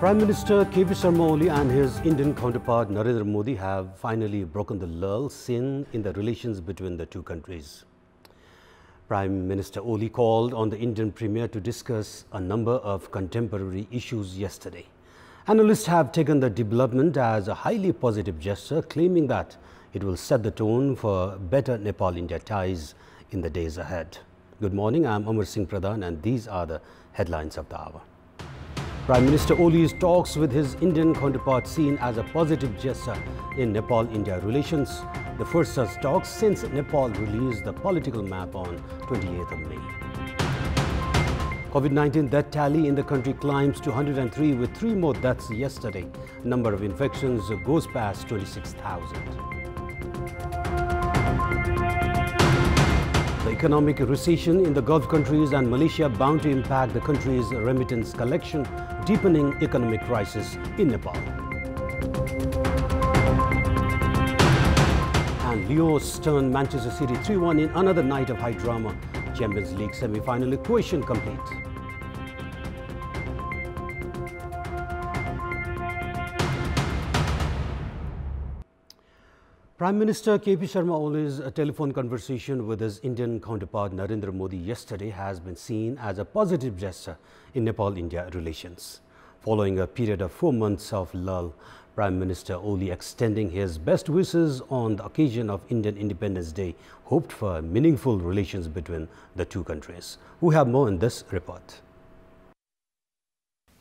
Prime Minister KP Sharma Oli and his Indian counterpart Narendra Modi have finally broken the lull seen in the relations between the two countries. Prime Minister Oli called on the Indian Premier to discuss a number of contemporary issues yesterday. Analysts have taken the development as a highly positive gesture, claiming that it will set the tone for better Nepal-India ties in the days ahead. Good morning, I am Amar Singh Pradhan and these are the headlines of the hour. Prime Minister Oli's talks with his Indian counterpart seen as a positive gesture in Nepal-India relations, the first such talks since Nepal released the political map on 28th of May. COVID-19 death tally in the country climbs to 103 with 3 more deaths yesterday. Number of infections goes past 26,000. The economic recession in the Gulf countries and Malaysia bound to impact the country's remittance collection, deepening economic crisis in Nepal. And Leos turned Manchester City 3-1 in another night of high drama. Champions League semi-final equation complete. Prime Minister KP Sharma Oli's telephone conversation with his Indian counterpart Narendra Modi yesterday has been seen as a positive gesture in Nepal-India relations. Following a period of 4 months of lull, Prime Minister Oli, extending his best wishes on the occasion of Indian Independence Day, hoped for meaningful relations between the two countries. We have more in this report.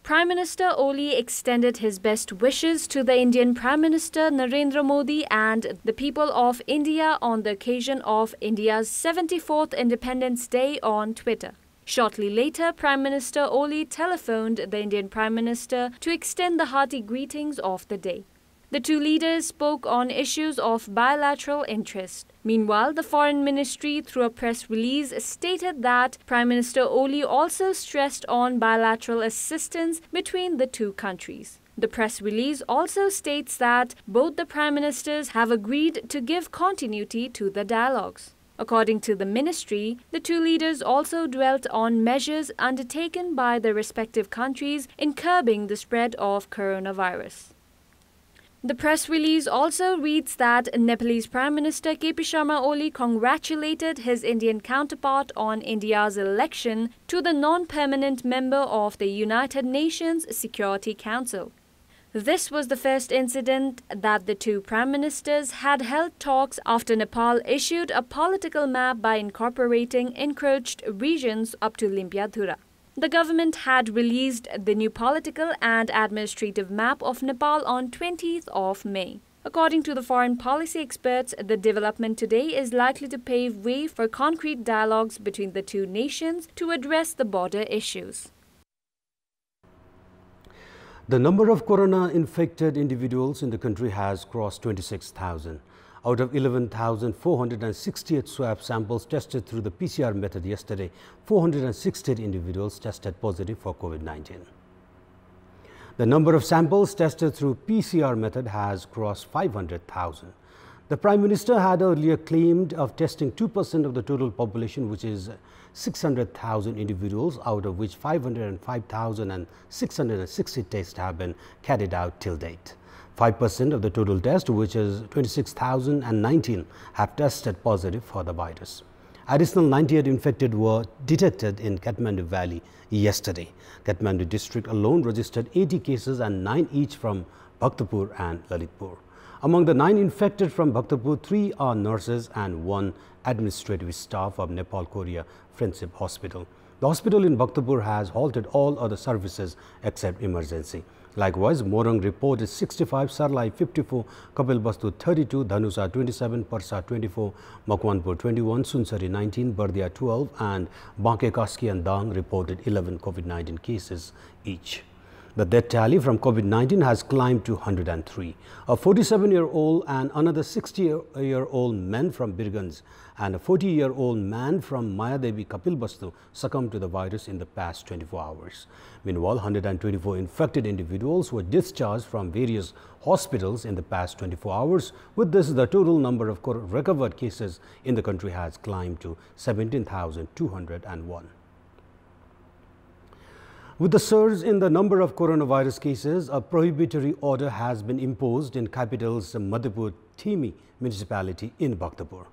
Prime Minister Oli extended his best wishes to the Indian Prime Minister Narendra Modi and the people of India on the occasion of India's 74th Independence Day on Twitter. Shortly later, Prime Minister Oli telephoned the Indian Prime Minister to extend the hearty greetings of the day. The two leaders spoke on issues of bilateral interest. Meanwhile, the Foreign Ministry, through a press release, stated that Prime Minister Oli also stressed on bilateral assistance between the two countries. The press release also states that both the Prime Ministers have agreed to give continuity to the dialogues. According to the ministry, the two leaders also dwelt on measures undertaken by the respective countries in curbing the spread of coronavirus. The press release also reads that Nepalese Prime Minister KP Sharma Oli congratulated his Indian counterpart on India's election to the non-permanent member of the United Nations Security Council. This was the first incident that the two prime ministers had held talks after Nepal issued a political map by incorporating encroached regions up to Limpiadhura. The government had released the new political and administrative map of Nepal on 20th of May. According to the foreign policy experts, the development today is likely to pave way for concrete dialogues between the two nations to address the border issues. The number of corona-infected individuals in the country has crossed 26,000. Out of 11,468 swab samples tested through the PCR method yesterday, 468 individuals tested positive for COVID-19. The number of samples tested through PCR method has crossed 500,000. The Prime Minister had earlier claimed of testing 2% of the total population, which is 600,000 individuals, out of which 505,660 tests have been carried out till date. 5% of the total test, which is 26,019, have tested positive for the virus. Additional 98 infected were detected in Kathmandu Valley yesterday. Kathmandu district alone registered 80 cases and 9 each from Bhaktapur and Lalitpur. Among the 9 infected from Bhaktapur, 3 are nurses and 1 administrative staff of Nepal Korea Friendship Hospital. The hospital in Bhaktapur has halted all other services except emergency. Likewise, Morang reported 65, Sarlai 54, Kapilbastu 32, Dhanusa 27, Parsa 24, Makwanpur 21, Sunsari 19, Bardia 12 and Banke Kaski and Dang reported 11 COVID-19 cases each. The death tally from COVID-19 has climbed to 103. A 47-year-old and another 60-year-old man from Birganj and a 40-year-old man from Mayadevi Kapilbastu succumbed to the virus in the past 24 hours. Meanwhile, 124 infected individuals were discharged from various hospitals in the past 24 hours. With this, the total number of recovered cases in the country has climbed to 17,201. With the surge in the number of coronavirus cases, a prohibitory order has been imposed in capital's Madhepur Thimi municipality in Bhaktapur.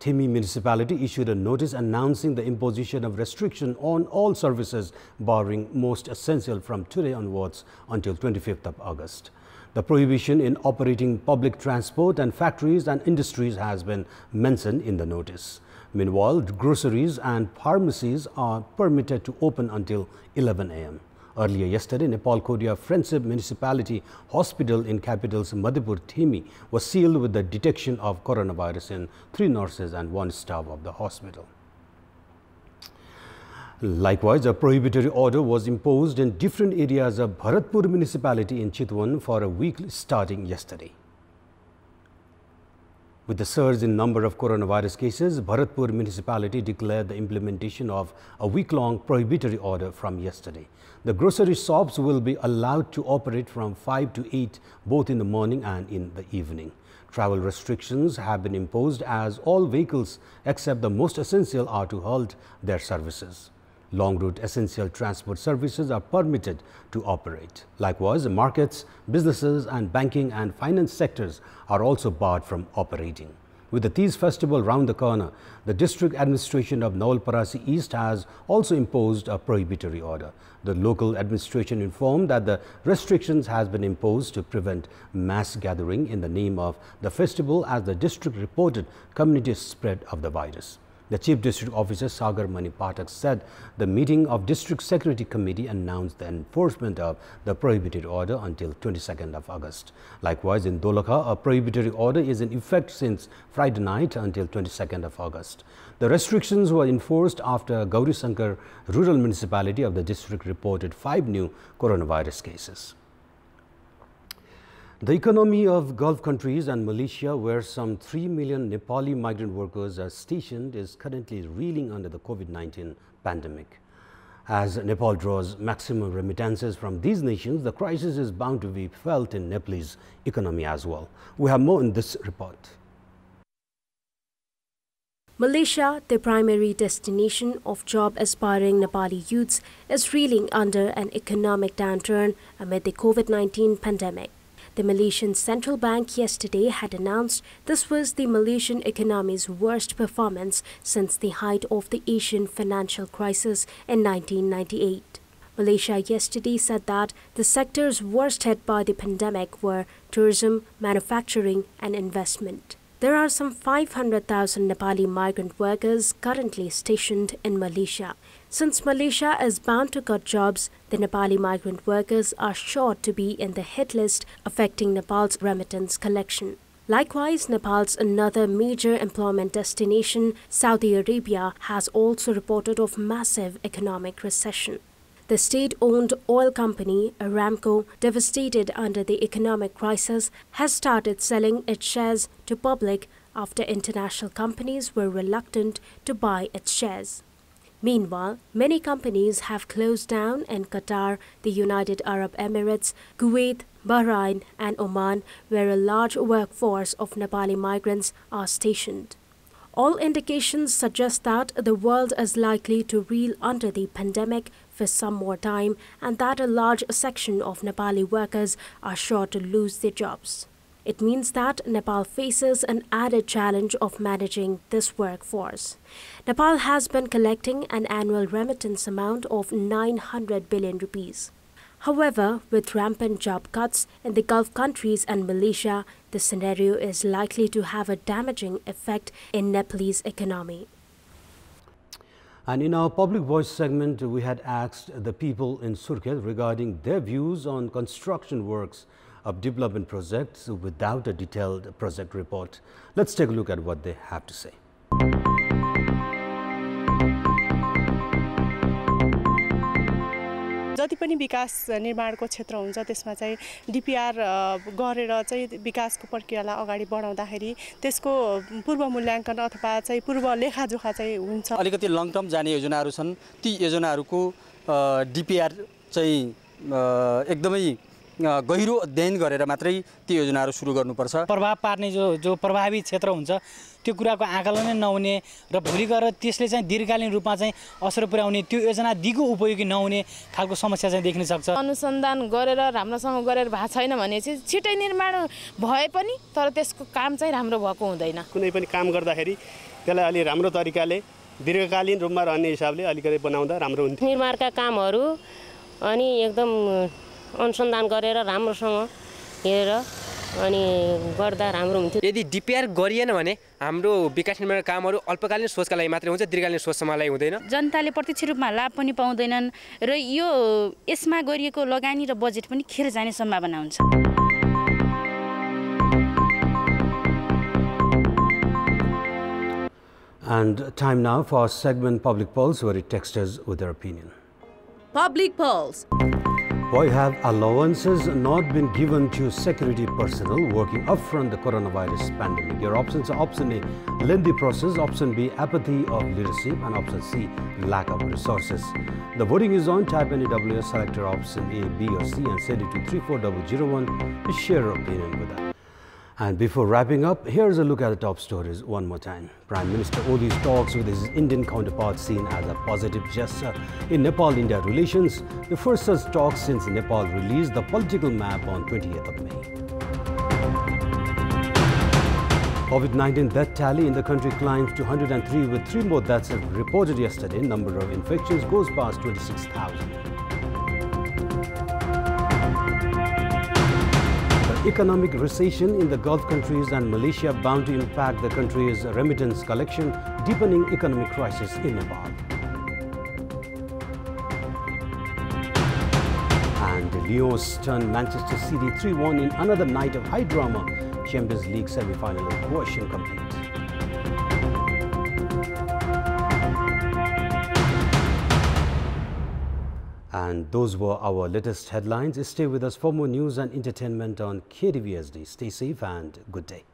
Thimi municipality issued a notice announcing the imposition of restriction on all services barring most essential from today onwards until 25th of August. The prohibition in operating public transport and factories and industries has been mentioned in the notice. Meanwhile, groceries and pharmacies are permitted to open until 11 a.m. Earlier yesterday, Nepal Kodia Friendship Municipality Hospital in capital's Madhepur Thimi was sealed with the detection of coronavirus in 3 nurses and 1 staff of the hospital. Likewise, a prohibitory order was imposed in different areas of Bharatpur municipality in Chitwan for a week starting yesterday. With the surge in number of coronavirus cases, Bharatpur municipality declared the implementation of a week-long prohibitory order from yesterday. The grocery shops will be allowed to operate from 5 to 8 both in the morning and in the evening. Travel restrictions have been imposed as all vehicles except the most essential are to halt their services. Long route essential transport services are permitted to operate. Likewise, markets, businesses and banking and finance sectors are also barred from operating. With the Teej festival round the corner, the district administration of Nawalparasi East has also imposed a prohibitory order. The local administration informed that the restrictions has been imposed to prevent mass gathering in the name of the festival as the district reported community spread of the virus. The Chief District Officer Sagar Mani Pathak said the meeting of District Security Committee announced the enforcement of the prohibitory order until 22nd of August. Likewise, in Dolakha, a prohibitory order is in effect since Friday night until 22nd of August. The restrictions were enforced after Gauri Sankar rural municipality of the district reported 5 new coronavirus cases. The economy of Gulf countries and Malaysia, where some 3 million Nepali migrant workers are stationed, is currently reeling under the COVID-19 pandemic. As Nepal draws maximum remittances from these nations, the crisis is bound to be felt in Nepalese economy as well. We have more in this report. Malaysia, the primary destination of job-aspiring Nepali youths, is reeling under an economic downturn amid the COVID-19 pandemic. The Malaysian Central Bank yesterday had announced this was the Malaysian economy's worst performance since the height of the Asian financial crisis in 1998. Malaysia yesterday said that the sectors worst hit by the pandemic were tourism, manufacturing and investment. There are some 500,000 Nepali migrant workers currently stationed in Malaysia. Since Malaysia is bound to cut jobs, the Nepali migrant workers are sure to be in the hit list, affecting Nepal's remittance collection. Likewise, Nepal's another major employment destination, Saudi Arabia, has also reported of massive economic recession. The state-owned oil company, Aramco, devastated under the economic crisis, has started selling its shares to public after international companies were reluctant to buy its shares. Meanwhile, many companies have closed down in Qatar, the United Arab Emirates, Kuwait, Bahrain and Oman, where a large workforce of Nepali migrants are stationed. All indications suggest that the world is likely to reel under the pandemic for some more time and that a large section of Nepali workers are sure to lose their jobs. It means that Nepal faces an added challenge of managing this workforce. Nepal has been collecting an annual remittance amount of 900 billion rupees. However, with rampant job cuts in the Gulf countries and Malaysia, the scenario is likely to have a damaging effect in Nepalese economy. And in our Public Voice segment, we had asked the people in Surkhet regarding their views on construction works of development projects without a detailed project report. Let's take a look at what they have to say. जति पनि विकास निर्माणको क्षेत्र हुन्छ त्यसमा चाहिँ DPR गरेर चाहिँ विकासको प्रक्रियालाई अगाडि बढाउँदाखेरि त्यसको पूर्व मूल्याङ्कन अथवा चाहिँ पूर्व लेखाजोखा चाहिँ हुन्छ। अलिकति लङ टर्म जाने योजनाहरू छन्, ती योजनाहरूको डीपीआर चाहिँ एकदमै गहिरो अध्ययन गरेर मात्रै ती योजनाहरू सुरु गर्नुपर्छ। प्रभाव पार्ने जो प्रभावित क्षेत्र हुन्छ त्यो कुराको आकलनै नहुने र भोलि गएर त्यसले चाहिँ दीर्घकालीन रूपमा चाहिँ असर पुर्याउने त्यो योजना दिगो उपयोगी नहुने खालको समस्या चाहिँ देखिन सक्छ। अनुसन्धान गरेर राम्रोसँग गरेर भएको छैन भने चाहिँ छिटै निर्माण भए पनि तर त्यसको काम चाहिँ राम्रो भएको हुँदैन। कुनै पनि काम गर्दाखेरि त्यसलाई अलि राम्रो तरिकाले दीर्घकालीन रूपमा रहने हिसाबले अलिकति बनाउँदा राम्रो हुन्थ्यो। निर्माणका कामहरू अनि एकदम अनुसन्धान गरेर राम्रोसँग हेरेर अनि गर्दा राम्रो हुन्थ्यो। यदि डिपिआर गरिएन भने हाम्रो विकास निर्माण कामहरू अल्पकालीन सोचका लागि मात्रै हुन्छ, दीर्घकालीन सोचसम्म लागि हुँदैन। जनताले प्रत्यक्ष रूपमा लाभ पनि पाउँदैनन् र यसमा गरिएको लगानी र बजेट पनि खेर जाने सम्भावना हुन्छ। And time now for our segment Public Pulse, where it texts us with their opinion. Public Pulse. Why have allowances not been given to security personnel working upfront the coronavirus pandemic? Your options are option A, lengthy process, option B, apathy of leadership, and option C, lack of resources. The voting is on. Type any WS, select your option A, B or C and send it to 34001 to share your opinion with us. And before wrapping up, here's a look at the top stories one more time. Prime Minister Modi's talks with his Indian counterpart seen as a positive gesture in Nepal-India relations, the first such talks since Nepal released the political map on 28th of May. COVID-19 death tally in the country climbs to 103 with 3 more deaths reported yesterday. Number of infections goes past 26,000. Economic recession in the Gulf countries and Malaysia bound to impact the country's remittance collection, deepening economic crisis in Nepal. And Lyon stunned Manchester City 3-1 in another night of high drama. Champions League semi-final equation complete. And those were our latest headlines. Stay with us for more news and entertainment on KTVSD. Stay safe and good day.